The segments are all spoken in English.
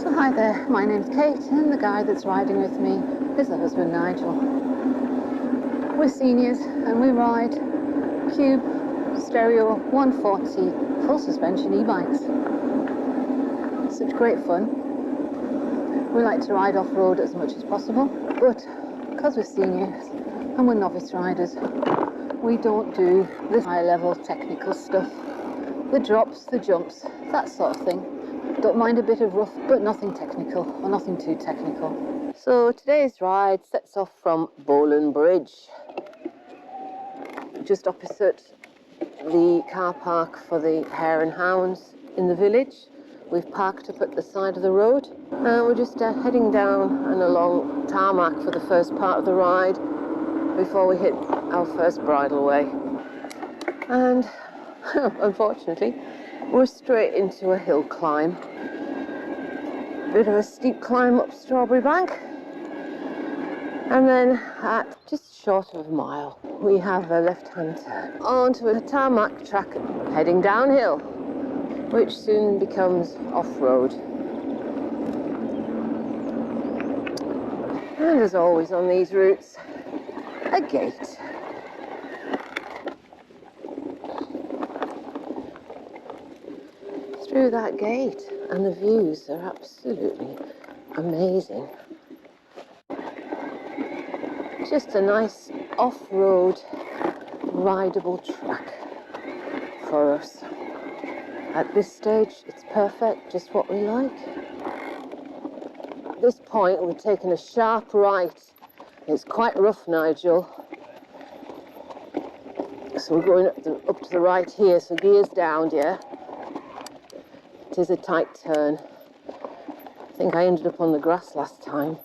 So hi there, my name's Kate and the guy that's riding with me is the husband Nigel. We're seniors and we ride Cube Stereo 140 full suspension e-bikes. Such great fun. We like to ride off-road as much as possible, but because we're seniors and we're novice riders, we don't do the high-level technical stuff. The drops, the jumps, that sort of thing. Don't mind a bit of rough, but nothing technical, or nothing too technical. So today's ride sets off from Bowland Bridge, just opposite the car park for the hare and hounds in the village. We've parked up at the side of the road, and we're just heading down and along tarmac for the first part of the ride before we hit our first bridleway. And unfortunately, we're straight into a hill climb. Bit of a steep climb up Strawberry Bank. And then at just short of a mile, we have a left-hand turn onto a tarmac track heading downhill, which soon becomes off-road. And as always on these routes, a gate. Through that gate, and the views are absolutely amazing. Just a nice off-road rideable track for us. At this stage it's perfect, just what we like. At this point we're taking a sharp right. It's quite rough, Nigel, so we're going up to the right here, so gears down, yeah. It is a tight turn. I think I ended up on the grass last time.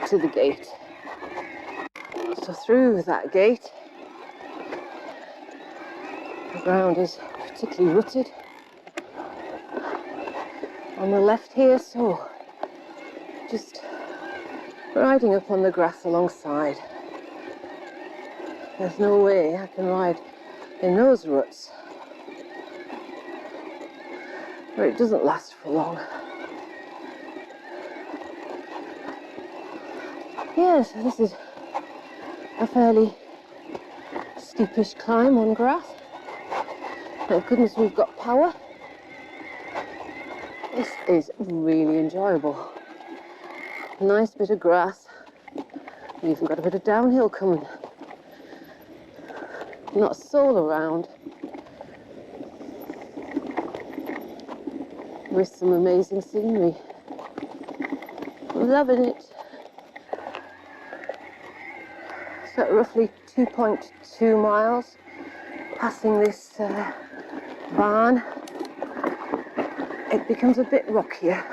To the gate. So through that gate, the ground is particularly rutted on the left here, so just riding up on the grass alongside. There's no way I can ride in those ruts, but it doesn't last for long. Yeah, so this is a fairly steepish climb on grass. Thank goodness we've got power. This is really enjoyable. Nice bit of grass. We've even got a bit of downhill coming. Not a soul around. With some amazing scenery. Loving it. So at roughly 2.2 miles, passing this barn, it becomes a bit rockier.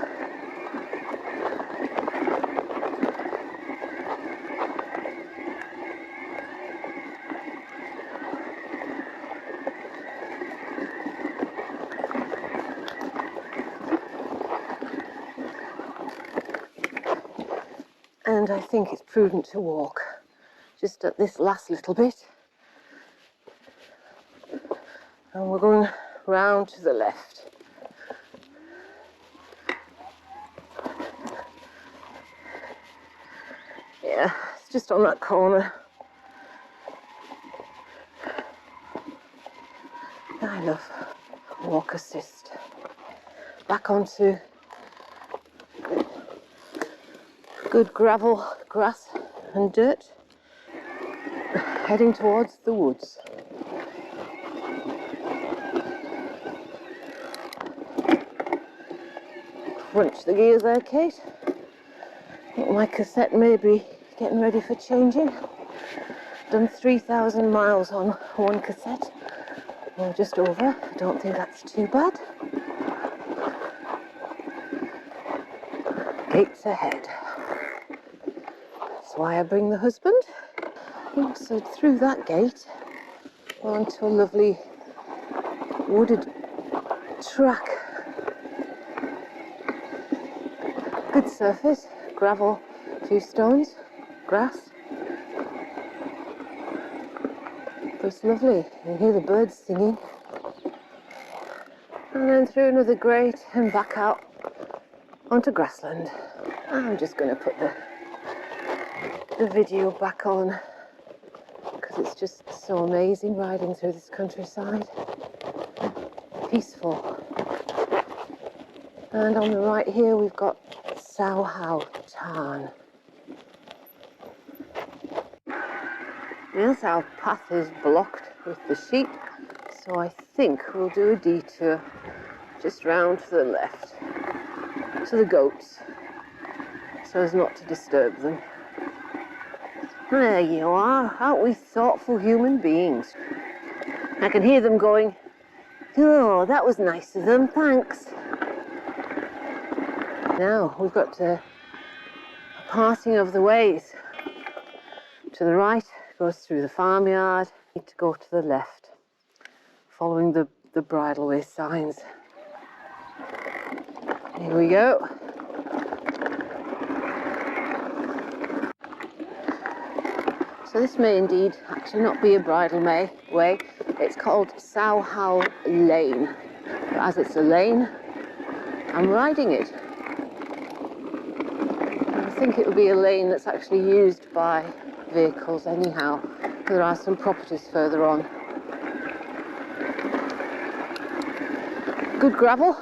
And I think it's prudent to walk just at this last little bit. And we're going round to the left. Yeah, it's just on that corner. I love walk assist. Back onto good gravel, grass and dirt, heading towards the woods. Crunch the gears there, Kate. I think my cassette may be getting ready for changing. Done 3,000 miles on one cassette, or just over. I don't think that's too bad. Gates ahead. That's why I bring the husband. So through that gate, onto a lovely wooded track. Good surface, gravel, few stones, grass. It's lovely. You hear the birds singing. And then through another grate and back out onto grassland. I'm just going to put the video back on because it's just so amazing riding through this countryside. Peaceful. And on the right here we've got Sow Tarn. Yes, our path is blocked with the sheep, so I think we'll do a detour just round to the left to the goats so as not to disturb them. There you are. Aren't we thoughtful human beings? I can hear them going, "Oh, that was nice of them, thanks." Now we've got a parting of the ways. To the right goes through the farmyard. Need to go to the left, following the bridleway signs. Here we go. So this may indeed actually not be a bridleway way. It's called Sow Lane. But as it's a lane, I'm riding it. I think it will be a lane that's actually used by vehicles anyhow. There are some properties further on. Good gravel,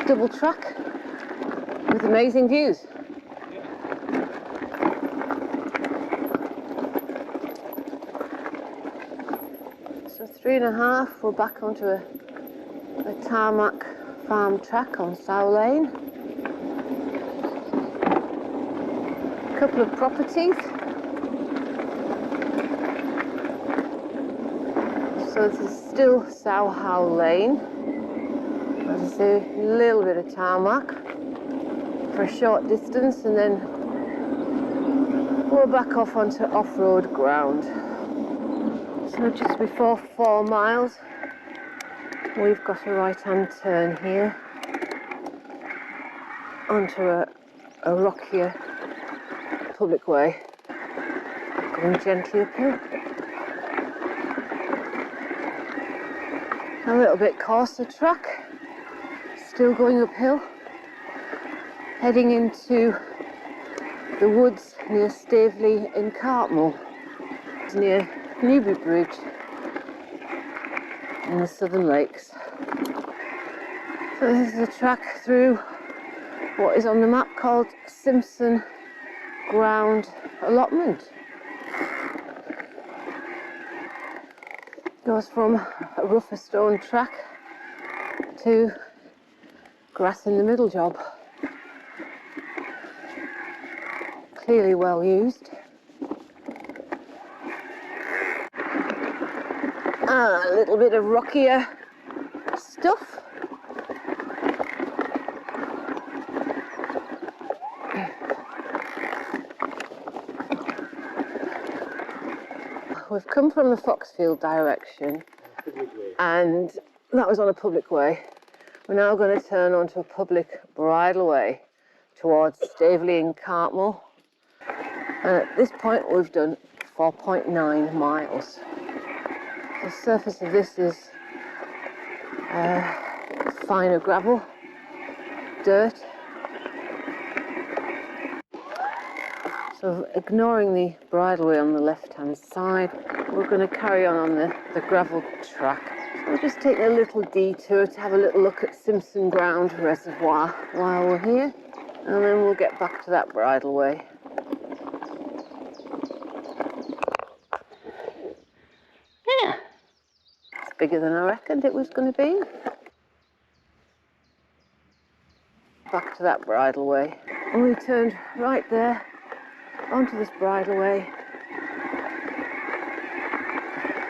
double track with amazing views. So 3.5, we're back onto a tarmac farm track on Sow Lane. A couple of properties. So this is still Sow Lane. As I say, a little bit of tarmac for a short distance, and then we're back off onto off-road ground. So just before 4 miles, we've got a right-hand turn here onto a rockier public way, going gently uphill. A little bit coarser track, still going uphill, heading into the woods near Staveley in Cartmel. It's near Newby Bridge in the Southern Lakes. So this is a track through what is on the map called Simpson Ground Allotment. Goes from a rougher stone track to grass in the middle job. Clearly well used. A little bit of rockier stuff. We've come from the Foxfield direction and that was on a public way. We're now going to turn onto a public bridleway towards Staveley in Cartmel. And at this point we've done 4.9 miles. The surface of this is finer gravel, dirt. So ignoring the bridleway on the left-hand side, we're going to carry on the gravel track. So we're just taking a little detour to have a little look at Simpson Ground Reservoir while we're here, and then we'll get back to that bridleway. Yeah, it's bigger than I reckoned it was going to be. Back to that bridleway, and we turned right there onto this bridleway,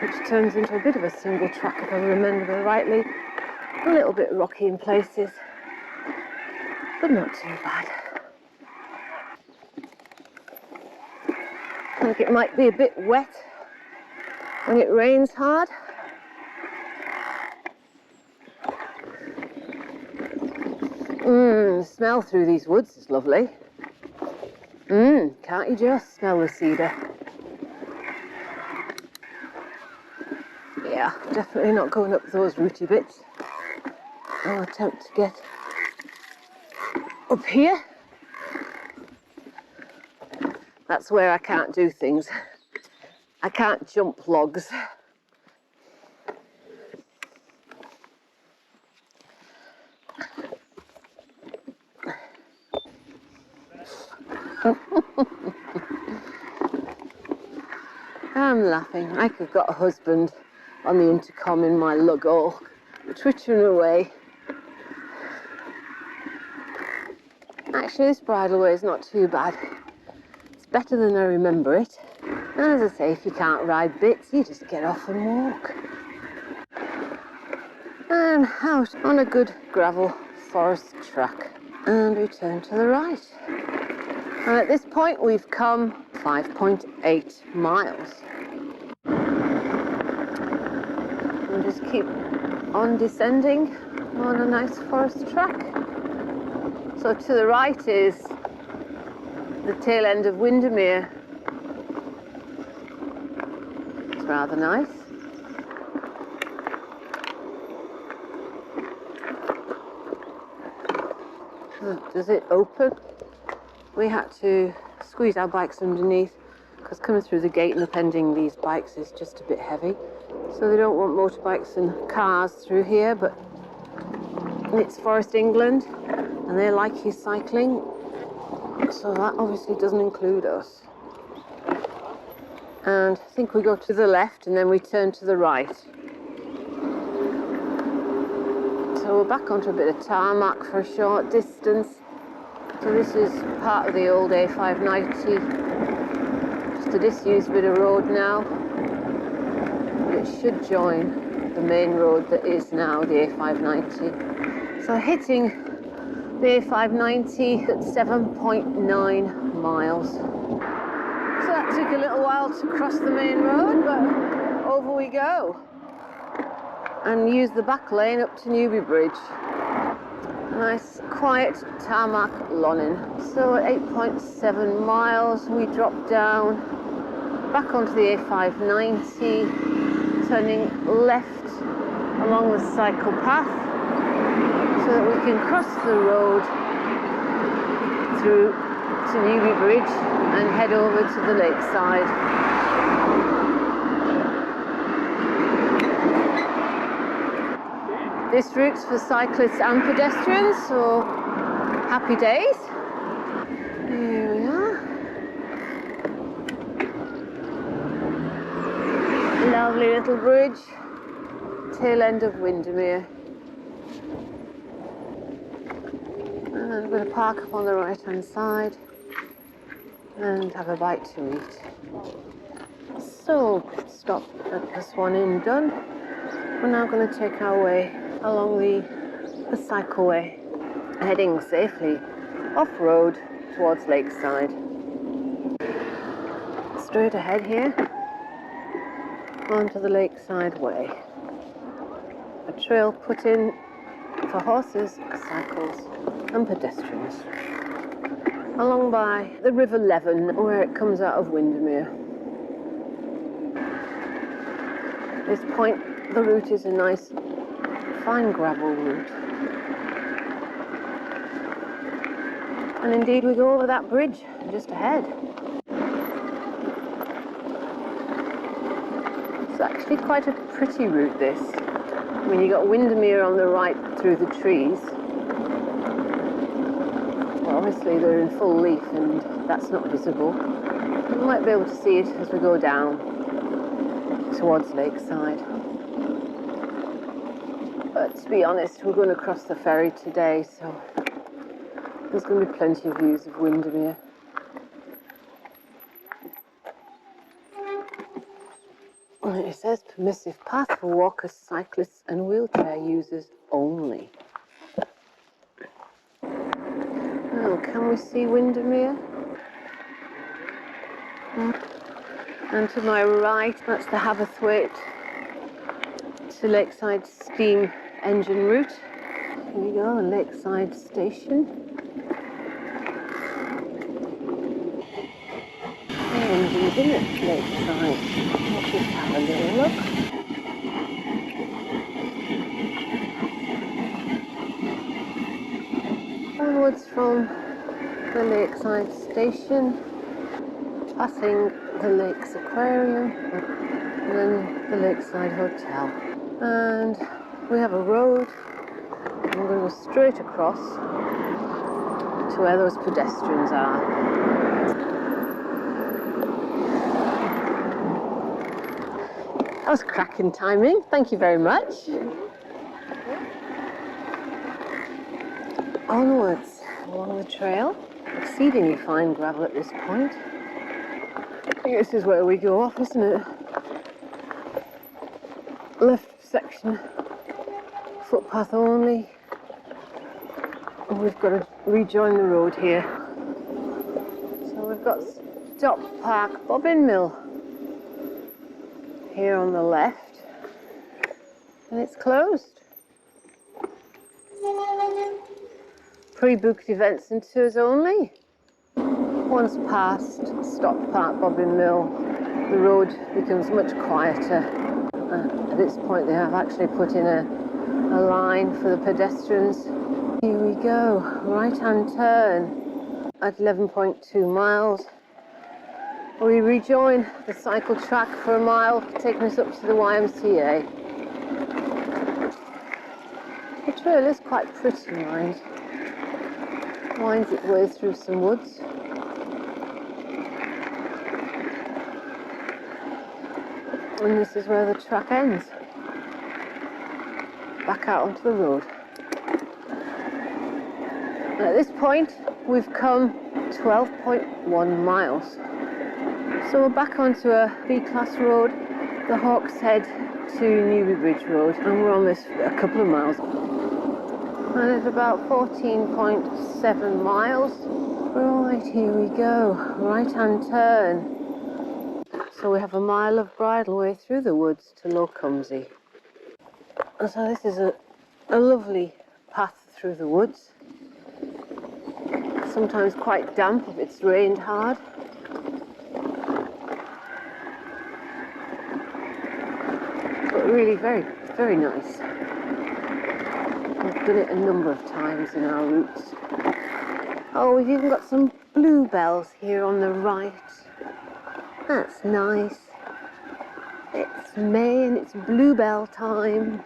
which turns into a bit of a single track if I remember rightly. A little bit rocky in places, but not too bad. I think it might be a bit wet when it rains hard. The smell through these woods is lovely. Can't you just smell the cedar? Yeah, definitely not going up those rooty bits. I'll attempt to get up here. That's where I can't do things. I can't jump logs. I'm laughing like I've got a husband on the intercom in my lug all twittering away. Actually, this bridleway is not too bad. It's better than I remember it. And as I say, if you can't ride bits, you just get off and walk. And out on a good gravel forest track. And we turn to the right. And at this point, we've come 5.8 miles. And just keep on descending on a nice forest track. So to the right is the tail end of Windermere. It's rather nice. Does it open? We had to squeeze our bikes underneath because coming through the gate and appending these bikes is just a bit heavy. So they don't want motorbikes and cars through here, but it's Forest England and they like you cycling. So that obviously doesn't include us. And I think we go to the left and then we turn to the right. So we're back onto a bit of tarmac for a short distance. So this is part of the old A590. Just a disused bit of road now. It should join the main road that is now the A590. So hitting the A590 at 7.9 miles. So that took a little while to cross the main road, but over we go. And use the back lane up to Newby Bridge. Nice, quiet tarmac lonin. So at 8.7 miles, we drop down back onto the A590, turning left along the cycle path so that we can cross the road through to Newby Bridge and head over to the lakeside. This route's for cyclists and pedestrians, so happy days. Here we are. Lovely little bridge, tail end of Windermere. And I'm going to park up on the right hand side and have a bite to eat. So, stop at this one inn done. We're now going to take our way along the cycleway, heading safely off-road towards Lakeside. Straight ahead here, onto the Lakeside Way. A trail put in for horses, cycles and pedestrians. Along by the River Leven, where it comes out of Windermere. At this point, the route is a nice fine gravel route. And indeed we go over that bridge just ahead. It's actually quite a pretty route, this. I mean, you got Windermere on the right through the trees. Well, obviously they're in full leaf and that's not visible. You might be able to see it as we go down towards Lakeside. But to be honest, we're going to cross the ferry today, so there's going to be plenty of views of Windermere. And it says permissive path for walkers, cyclists and wheelchair users only. Now, can we see Windermere? And to my right, that's the Haverthwaite to Lakeside steam engine route. Here we go, Lakeside Station. The engine's in at Lakeside. Let's just have a little look. from the Lakeside Station, passing the Lakes Aquarium, and then the Lakeside Hotel. And we have a road, and we're going to go straight across to where those pedestrians are. That was cracking timing, thank you very much. Onwards along the trail, exceedingly fine gravel at this point. I think this is where we go off, isn't it? Left section, footpath only. And we've got to rejoin the road here. So we've got Stop Park Bobbin Mill here on the left, and it's closed. Pre-booked events and tours only. Once past Stop Park Bobbin Mill, the road becomes much quieter. At this point they have actually put in a line for the pedestrians. Here we go, right-hand turn at 11.2 miles. We rejoin the cycle track for a mile, taking us up to the YMCA. The trail is quite pretty, mind. Winds its way through some woods. And this is where the track ends. Back out onto the road. And at this point, we've come 12.1 miles. So we're back onto a B-class road, the Hawks Head to Newby Bridge Road, and we're on this a couple of miles. And it's about 14.7 miles. Right, here we go, right-hand turn. So we have a mile of bridleway through the woods to Locumsey. And so this is a lovely path through the woods. Sometimes quite damp if it's rained hard. But really very, very nice. We've done it a number of times in our routes. Oh, we've even got some bluebells here on the right. That's nice. It's May and it's bluebell time.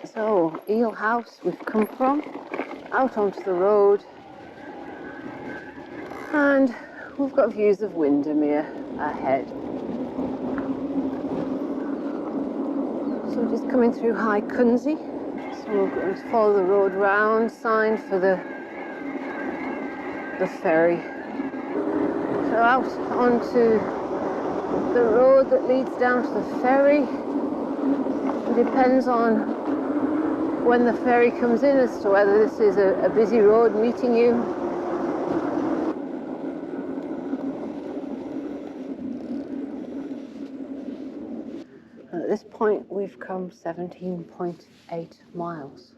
So, Eel House we've come from, out onto the road. And we've got views of Windermere ahead. So we're just coming through High Cunsey. So we're going to follow the road round, sign for the ferry. So out onto the road that leads down to the ferry. It depends on when the ferry comes in as to whether this is a busy road meeting you. At this point we've come 17.8 miles.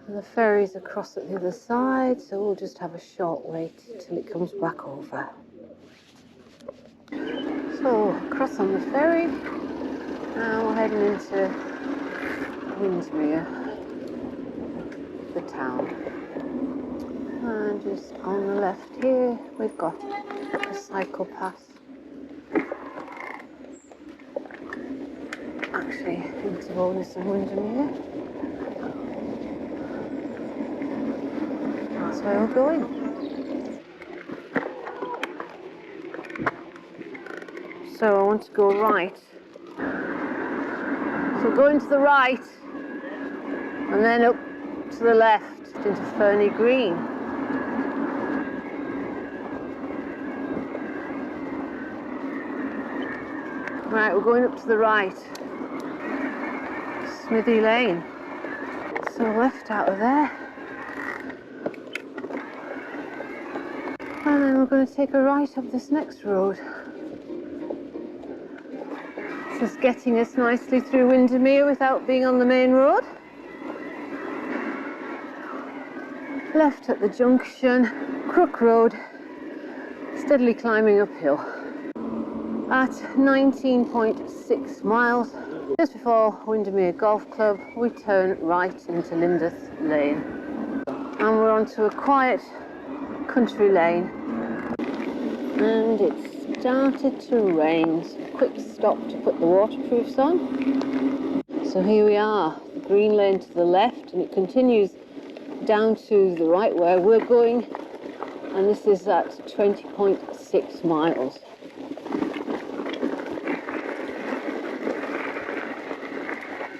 And the ferry's across at the other side, so we'll just have a short wait till it comes back over. So, across on the ferry, now we're heading into Windermere, the town. And just on the left here, we've got a cycle path. Actually, into Bowness and Windermere. That's where we're going. So I want to go right. So going to the right and then up to the left into Ferny Green. Right, we're going up to the right. Smithy Lane. So left out of there. And then we're going to take a right up this next road. This is getting us nicely through Windermere without being on the main road. Left at the junction, Crook Road, steadily climbing uphill. At 19.6 miles, good. Just before Windermere Golf Club, we turn right into Lindith Lane. And we're onto a quiet country lane. And it started to rain. So quick stop to put the waterproofs on. So here we are, the green lane to the left, and it continues down to the right where we're going. And this is at 20.6 miles.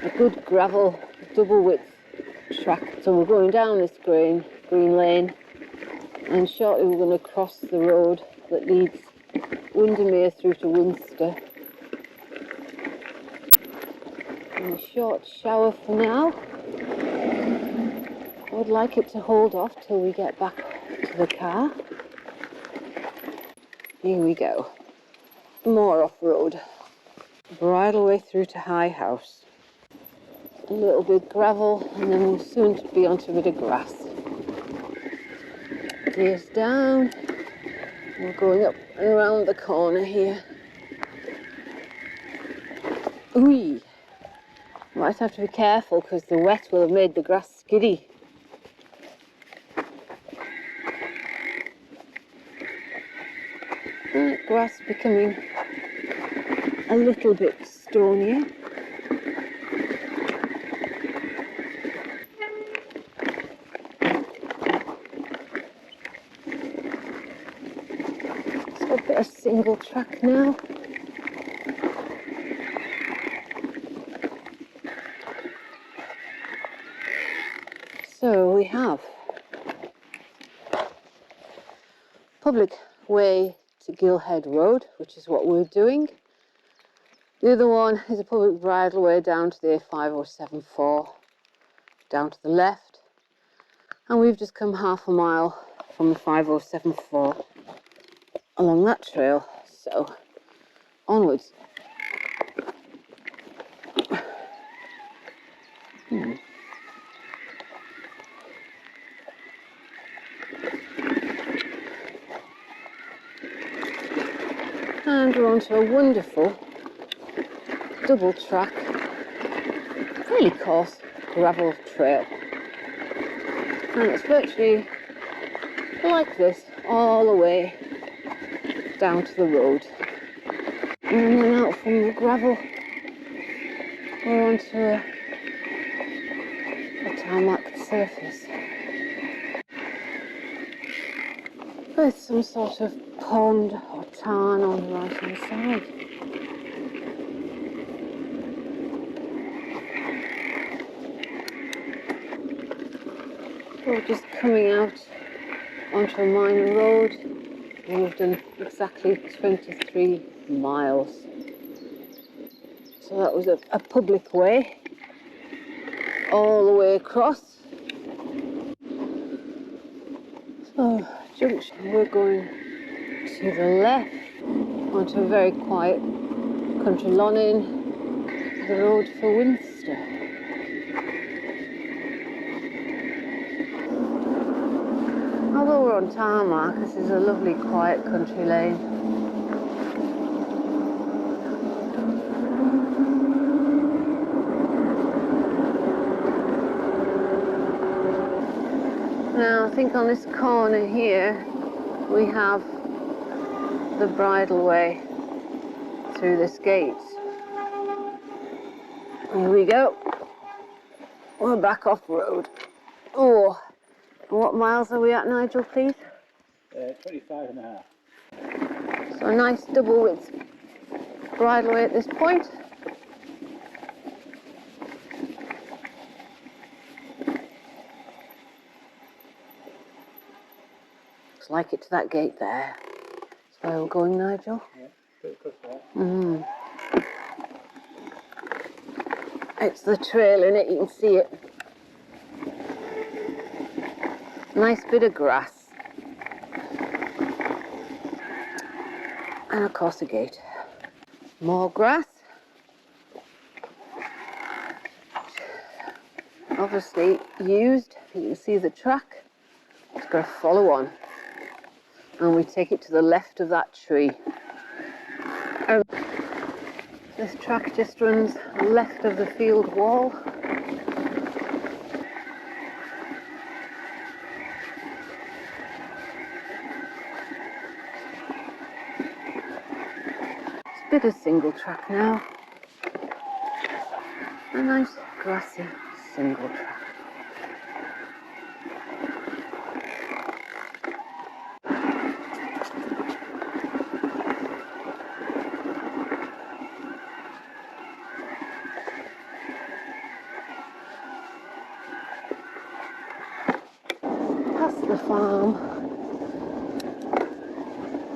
A good gravel, double width track. So we're going down this green lane, and shortly we're going to cross the road that leads Windermere through to Winster. And a short shower for now. I would like it to hold off till we get back to the car. Here we go. More off-road. Bridleway through to High House. A little bit gravel, and then we'll soon be onto a bit of grass. Gears down. We're going up and around the corner here. Ooh! Might have to be careful because the wet will have made the grass skiddy. And grass becoming a little bit stonier. A bit of single track now. So we have public way to Gilhead Road, which is what we're doing. The other one is a public bridleway down to the A5074, down to the left. And we've just come half a mile from the 5074 along that trail, so onwards. And we're onto a wonderful double track, really coarse gravel trail. And it's virtually like this all the way down to the road. And then out from the gravel, we're onto a tarmac surface with some sort of pond or tarn on the right hand side. We're just coming out onto a minor road, and we've done exactly 23 miles. So that was a public way all the way across. So junction, we're going to the left onto a very quiet country lawn in the road for Winster. Although we're on tarmac, this is a lovely quiet country lane. Now I think on this corner here we have the bridleway through this gate. Here we go. We're back off road. Oh, and what miles are we at, Nigel, please? 25 and a half. So a nice double width bridleway at this point. Looks like it to that gate there. That's where we're going, Nigel. Yeah, pretty close to that. It's the trail in it, you can see it. Nice bit of grass. And of course a gate. More grass. Obviously used. You can see the track. It's going to follow on. And we take it to the left of that tree. This track just runs left of the field wall. It's a bit of single track now. A nice grassy single track. Past the farm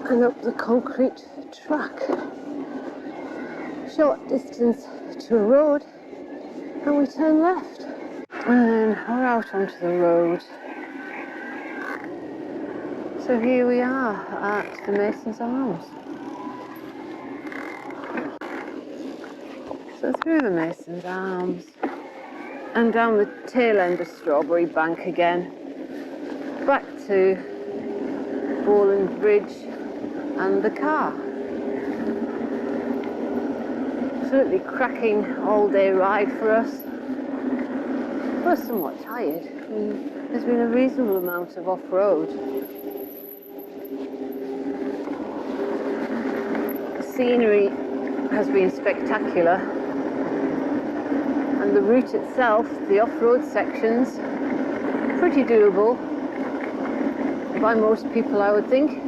and up the concrete track. Short distance to a road, and we turn left. And we're out onto the road. So here we are at the Mason's Arms. So through the Mason's Arms and down the tail end of Strawberry Bank again, back to Bowland Bridge and the car. Absolutely cracking all-day ride for us. We're somewhat tired. There's been a reasonable amount of off-road. The scenery has been spectacular, and the route itself, the off-road sections, pretty doable by most people, I would think.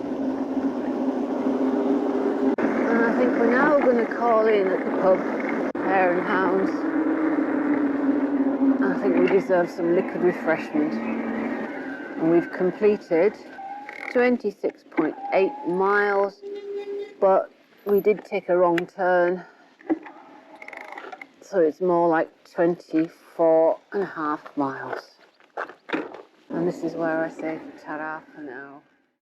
And I think we're now going to call in at the pub, Hare and Hounds. I think we deserve some liquid refreshment. And we've completed 26.8 miles, but we did take a wrong turn, so it's more like 24.5 miles. And this is where I say ta-ra for now.